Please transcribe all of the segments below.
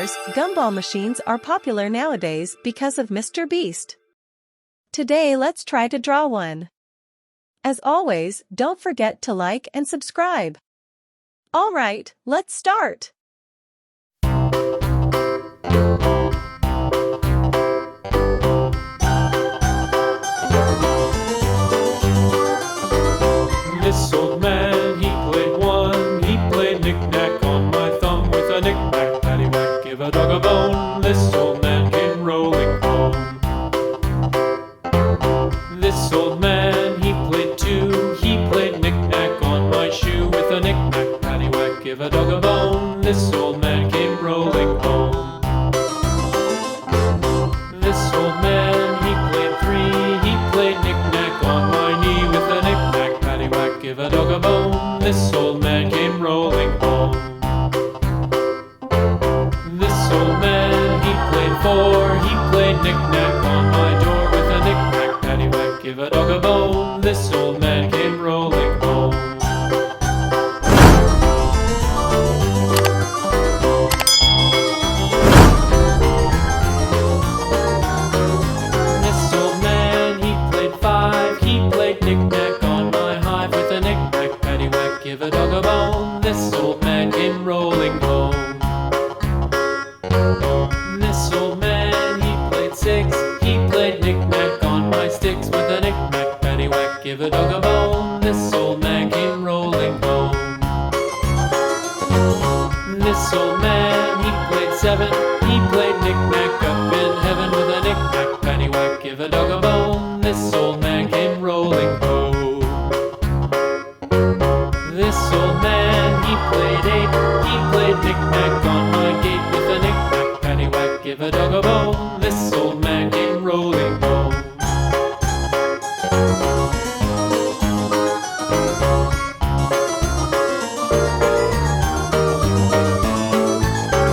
listeners, gumball machines are popular nowadays because of Mr. Beast. Today let's try to draw one. As always, don't forget to like and subscribe. Alright, let's start! This old man, he played one. He played knick-knack on my thumb with a knick-knack, paddywhack, give a dog a bone. This old man came rolling home. This old man, he played two. He played knick-knack on my shoe with a knick-knack, paddywhack, give a dog a bone. This old man came rolling home. This old man, he played three. He played knick-knack on my knee with a knick-knack, paddywhack, give a dog a bone. This old man came rolling home. This old man, he played four. He played knick-knack on my door with a knick-knack, paddywhack, give a dog a bone. This old man came rolling home. This old man, he played five. He played knick-knack on my hive with a knick-knack, paddywhack, give a dog a bone. This old man came rolling home. This old man, he played six. He played knick-knack on my sticks with a knick-knack, paddywhack, give a dog a bone. This old man came rolling home. This old man, he played seven. He played knick-knack up in heaven with a knick-knack, paddywhack, give a dog a bone. This old man came rolling home. This old man, he played eight. He played knick-knack on my gate with a knick-knack, paddywhack, give a dog a bone. This old man came rolling home.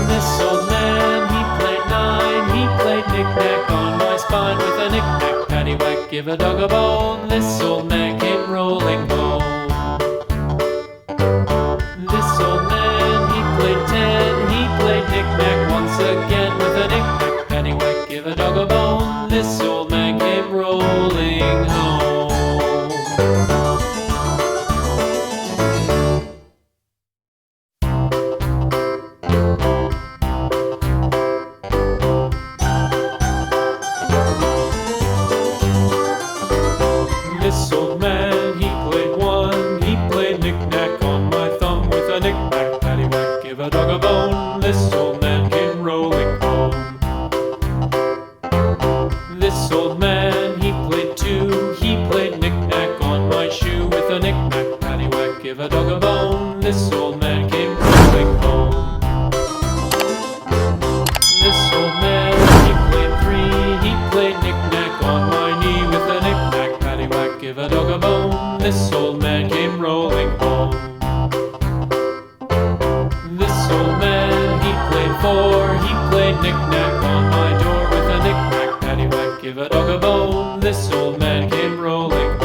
This old man, he played nine. He played knick-knack on my spine with a knick-knack, paddywhack, give a dog a bone. This old man came rolling home. This old man, he played ten. He played knick-knack once again with a knick-knack, paddywhack, give a dog a bone. This old man came rolling home. This old man, he played one. He played knick-knack on my thumb with a knick-knack, paddywhack, give a dog a bone. This old man came rolling home. This old man, he played two. He played knick-knack on my shoe with a knick-knack, paddywhack, give a dog a bone. This old man came rolling home. This old man, he played three. He played knick-knack on my knee with a knick-knack, paddywhack, give a dog a bone. This old man came rolling home. This old man, he played four. He played knick-knack on my door with a knick-knack, paddywhack, give a dog a bone. This old man came rolling